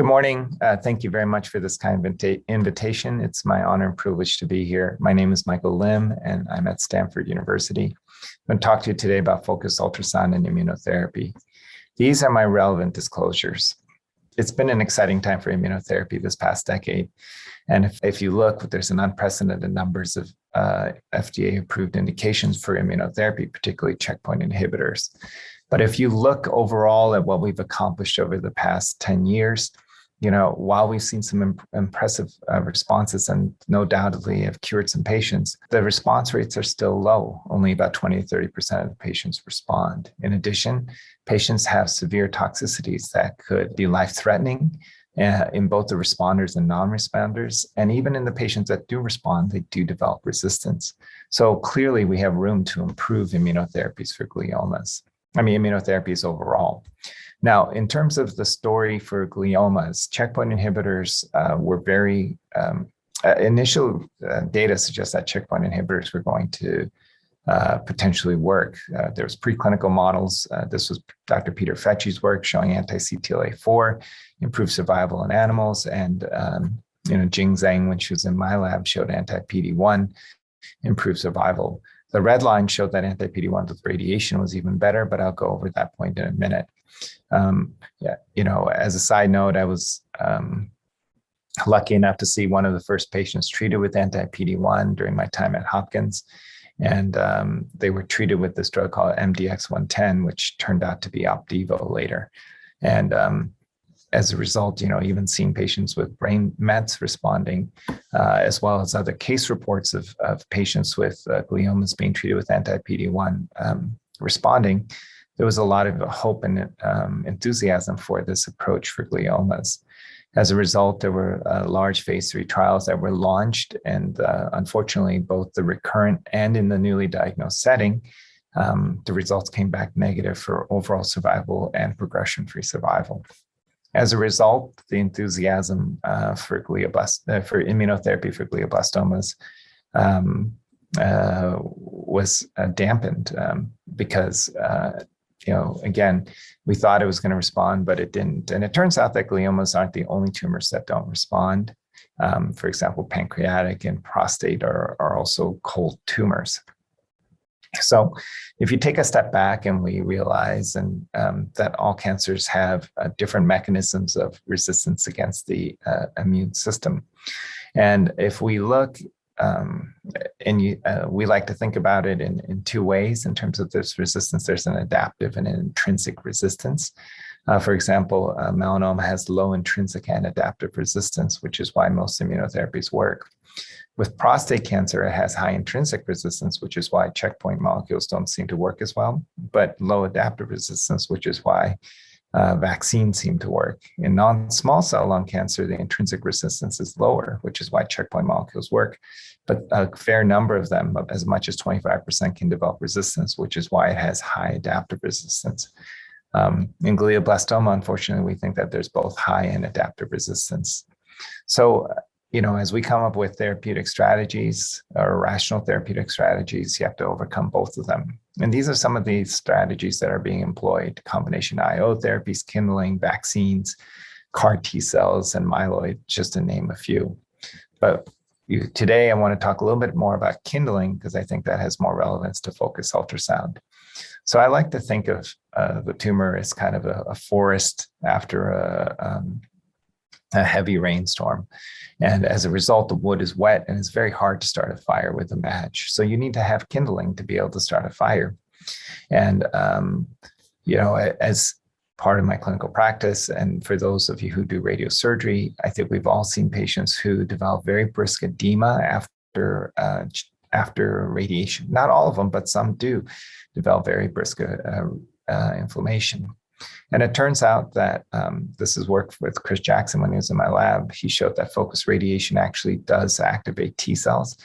Good morning. Thank you very much for this kind of invitation. It's my honor and privilege to be here. My name is Michael Lim, and I'm at Stanford University. I'm going to talk to you today about focused ultrasound and immunotherapy. These are my relevant disclosures. It's been an exciting time for immunotherapy this past decade. And if you look, there's an unprecedented numbers of FDA-approved indications for immunotherapy, particularly checkpoint inhibitors. But if you look overall at what we've accomplished over the past 10 years, while we've seen some impressive responses and no doubtedly have cured some patients, the response rates are still low. Only about 20 to 30% of the patients respond. In addition, patients have severe toxicities that could be life-threatening in both the responders and non-responders. And even in the patients that do respond, they do develop resistance. So clearly we have room to improve immunotherapies for gliomas. Immunotherapies overall. Now, in terms of the story for gliomas, checkpoint inhibitors were very, initial data suggests that checkpoint inhibitors were going to potentially work. There was preclinical models. This was Dr. Peter Fecchi's work showing anti-CTLA-4 improved survival in animals. And, Jing Zhang, when she was in my lab, showed anti-PD-1 improved survival. The red line showed that anti-PD-1 with radiation was even better, but I'll go over that point in a minute. As a side note, I was lucky enough to see one of the first patients treated with anti-PD-1 during my time at Hopkins. And they were treated with this drug called MDX-110, which turned out to be Opdivo later. And as a result, even seeing patients with brain mets responding, as well as other case reports of patients with gliomas being treated with anti-PD-1 responding, there was a lot of hope and enthusiasm for this approach for gliomas. As a result, there were large phase 3 trials that were launched, and unfortunately, both the recurrent and in the newly diagnosed setting, the results came back negative for overall survival and progression-free survival. As a result, the enthusiasm for immunotherapy for glioblastomas was dampened because, again, we thought it was going to respond, but it didn't. And it turns out that gliomas aren't the only tumors that don't respond. For example, pancreatic and prostate are also cold tumors. So if you take a step back and we realize that all cancers have different mechanisms of resistance against the immune system. And if we look, we like to think about it in two ways in terms of this resistance. There's an adaptive and an intrinsic resistance. For example, melanoma has low intrinsic and adaptive resistance, which is why most immunotherapies work. With prostate cancer, it has high intrinsic resistance, which is why checkpoint molecules don't seem to work as well, but low adaptive resistance, which is why vaccines seem to work. In non-small cell lung cancer, the intrinsic resistance is lower, which is why checkpoint molecules work. But a fair number of them, as much as 25%, can develop resistance, which is why it has high adaptive resistance. In glioblastoma, unfortunately, we think that there's both high and adaptive resistance. So, as we come up with therapeutic strategies or rational therapeutic strategies, you have to overcome both of them. And these are some of the strategies that are being employed: combination IO therapies, kindling, vaccines, CAR T cells, and myeloid, just to name a few. But today, I want to talk a little bit more about kindling because I think that has more relevance to focus ultrasound. So I like to think of the tumor as kind of a forest after a heavy rainstorm. And as a result, the wood is wet and it's very hard to start a fire with a match. So you need to have kindling to be able to start a fire. And, as part of my clinical practice, and for those of you who do radiosurgery, I think we've all seen patients who develop very brisk edema after radiation. Not all of them, but some do develop very brisk inflammation. And it turns out that this is work with Chris Jackson when he was in my lab. He showed that focused radiation actually does activate T cells.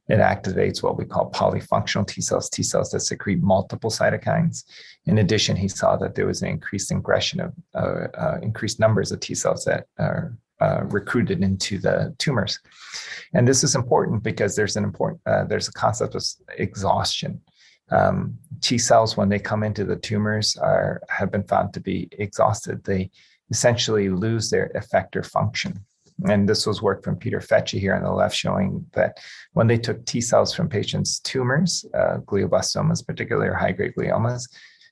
It activates what we call polyfunctional T cells that secrete multiple cytokines. In addition, he saw that there was an increased ingression of increased numbers of T cells that are recruited into the tumors. And this is important because there's a concept of exhaustion. T cells, when they come into the tumors, have been found to be exhausted. They essentially lose their effector function. And this was work from Peter Fecci here on the left, showing that when they took T cells from patients' tumors, glioblastomas, particularly, or high-grade gliomas,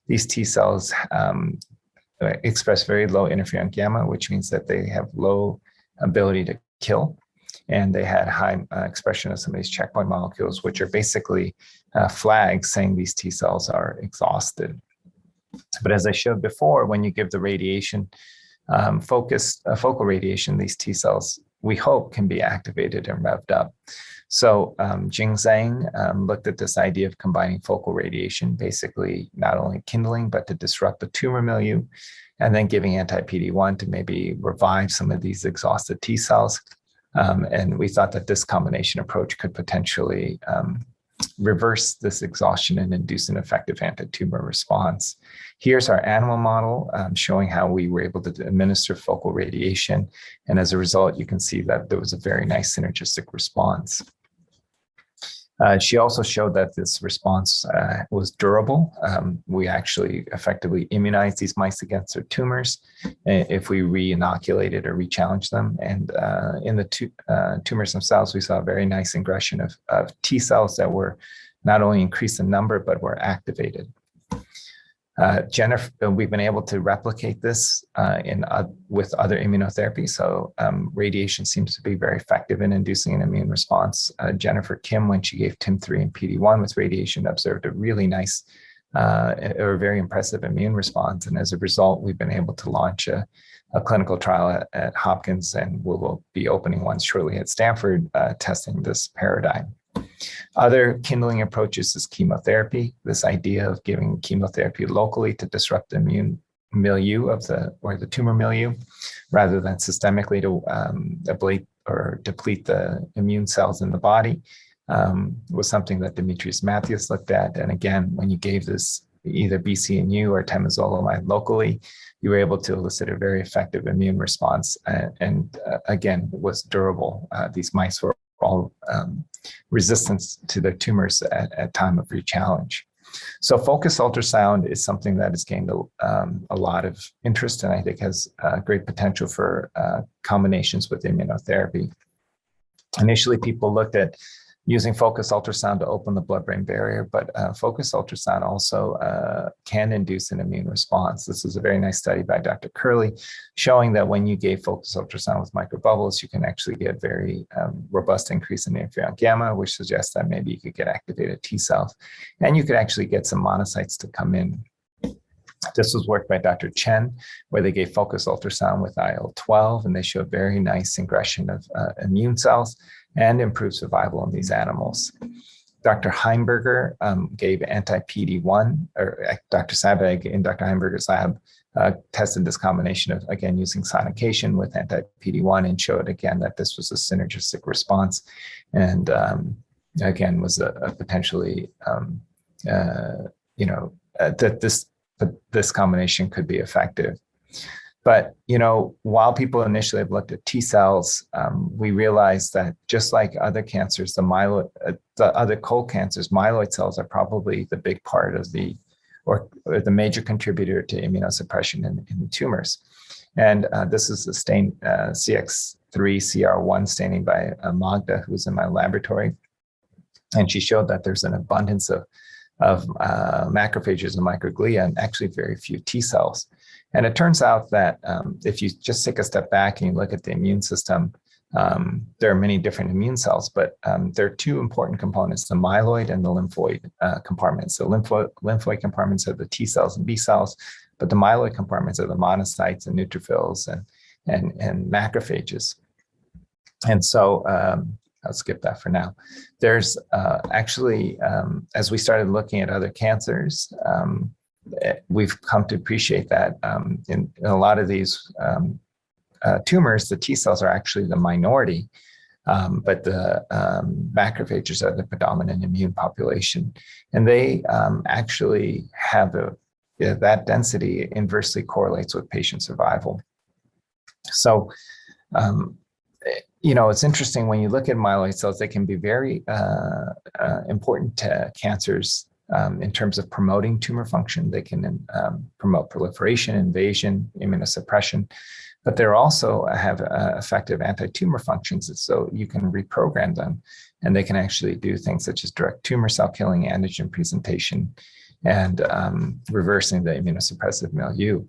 these T cells express very low interferon gamma, which means that they have low ability to kill. And they had high expression of some of these checkpoint molecules, which are basically flags saying these T cells are exhausted. But as I showed before, when you give the radiation, focal radiation, these T cells, we hope, can be activated and revved up. So Jing Zhang looked at this idea of combining focal radiation, basically not only kindling, but to disrupt the tumor milieu, and then giving anti-PD-1 to maybe revive some of these exhausted T cells. And we thought that this combination approach could potentially reverse this exhaustion and induce an effective anti-tumor response. Here's our animal model showing how we were able to administer focal radiation. And as a result, you can see that there was a very nice synergistic response. She also showed that this response was durable. We actually effectively immunized these mice against their tumors if we re-inoculated or re-challenged them. And in the tumors themselves, we saw a very nice ingression of T cells that were not only increased in number, but were activated. Jennifer, we've been able to replicate this with other immunotherapy. So radiation seems to be very effective in inducing an immune response. Jennifer Kim, when she gave TIM3 and PD-1 with radiation, observed a really nice or very impressive immune response. And as a result, we've been able to launch a clinical trial at Hopkins, and we'll be opening one shortly at Stanford, testing this paradigm. Other kindling approaches is chemotherapy. This idea of giving chemotherapy locally to disrupt the immune milieu of the tumor milieu, rather than systemically to ablate or deplete the immune cells in the body, was something that Demetrius Matthews looked at. And again, when you gave this either BCNU or temozolomide locally, you were able to elicit a very effective immune response, and again, it was durable. These mice were all resistance to their tumors at time of re-challenge. So focused ultrasound is something that has gained a lot of interest, and I think has great potential for combinations with immunotherapy. Initially, people looked at using focused ultrasound to open the blood-brain barrier, but focused ultrasound also can induce an immune response. This is a very nice study by Dr. Curley showing that when you gave focused ultrasound with microbubbles, you can actually get very robust increase in interferon gamma, which suggests that maybe you could get activated T cells, and you could actually get some monocytes to come in. This was work by Dr. Chen, where they gave focused ultrasound with IL-12, and they showed very nice ingression of immune cells and improved survival in these animals. Dr. Heimberger gave anti-PD-1, or Dr. Sabag in Dr. Heimberger's lab tested this combination of, again, using sonication with anti-PD-1, and showed again that this was a synergistic response, and again was a potentially, that this combination could be effective. But, while people initially have looked at T cells, we realized that just like other cancers, the other cold cancers, myeloid cells are probably the big part of or the major contributor to immunosuppression in tumors. And this is the stain CX3CR1 staining by Magda, who was in my laboratory. And she showed that there's an abundance of macrophages and microglia, and actually very few T cells. And it turns out that if you just take a step back and you look at the immune system, there are many different immune cells, but there are two important components, the myeloid and the lymphoid compartments. The lymphoid compartments are the T cells and B cells, but the myeloid compartments are the monocytes and neutrophils and macrophages. And so I'll skip that for now. There's actually, as we started looking at other cancers, we've come to appreciate that in a lot of these tumors, the T cells are actually the minority, but the macrophages are the predominant immune population. And they actually have that density inversely correlates with patient survival. So, it's interesting when you look at myeloid cells, they can be very important to cancers in terms of promoting tumor function. They can promote proliferation, invasion, immunosuppression, but they also have effective anti-tumor functions. So you can reprogram them, and they can actually do things such as direct tumor cell killing, antigen presentation, and reversing the immunosuppressive milieu.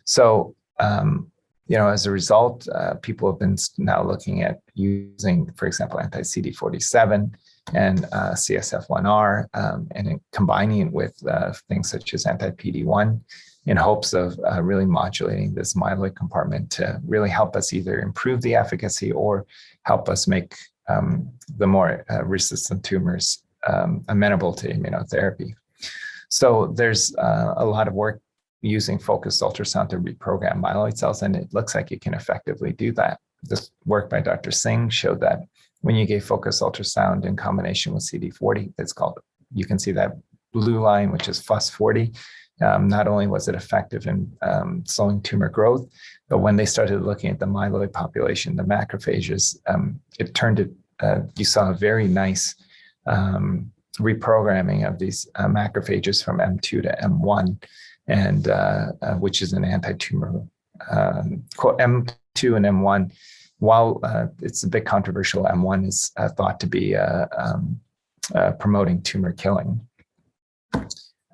So, as a result, people have been now looking at using, for example, anti-CD47 and CSF1R, and combining it with things such as anti-PD1 in hopes of really modulating this myeloid compartment to really help us either improve the efficacy or help us make the more resistant tumors amenable to immunotherapy. So there's a lot of work using focused ultrasound to reprogram myeloid cells, and it looks like it can effectively do that. This work by Dr. Singh showed that when you gave focused ultrasound in combination with CD40, you can see that blue line, which is FUS40. Not only was it effective in slowing tumor growth, but when they started looking at the myeloid population, the macrophages, you saw a very nice reprogramming of these macrophages from M2 to M1, and which is an anti-tumor. M2 and M1, while it's a bit controversial, M1 is thought to be promoting tumor killing.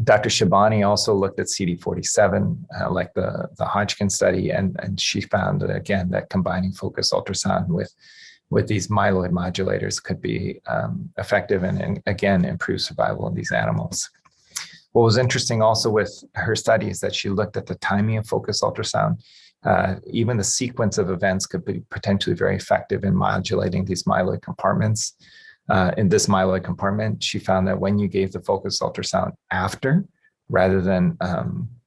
Dr. Shabani also looked at CD47, like the Hodgkin study, and she found that, again, that combining focused ultrasound with these myeloid modulators could be effective and again, improve survival in these animals. What was interesting also with her study is that she looked at the timing of focused ultrasound. Even the sequence of events could be potentially very effective in modulating these myeloid compartments. In this myeloid compartment, she found that when you gave the focused ultrasound after, rather than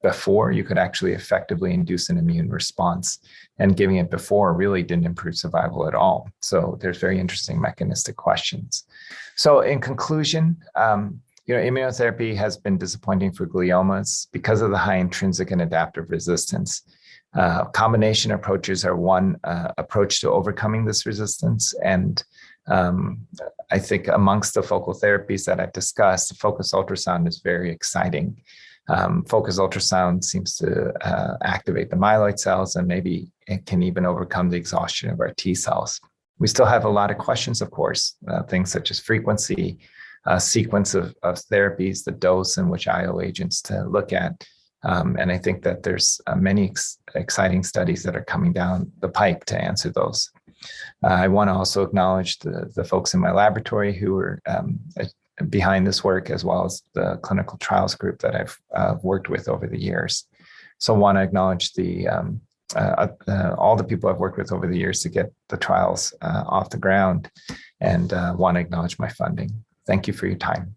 before, you could actually effectively induce an immune response. And giving it before really didn't improve survival at all. So there's very interesting mechanistic questions. So in conclusion, immunotherapy has been disappointing for gliomas because of the high intrinsic and adaptive resistance. Combination approaches are one approach to overcoming this resistance. And I think amongst the focal therapies that I've discussed, focused ultrasound is very exciting. Focused ultrasound seems to activate the myeloid cells, and maybe it can even overcome the exhaustion of our T cells. We still have a lot of questions, of course, things such as frequency, sequence of therapies, the dose and which IO agents to look at. And I think that there's many exciting studies that are coming down the pipe to answer those. I want to also acknowledge the folks in my laboratory who are behind this work, as well as the clinical trials group that I've worked with over the years. So I want to acknowledge all the people I've worked with over the years to get the trials off the ground, and want to acknowledge my funding. Thank you for your time.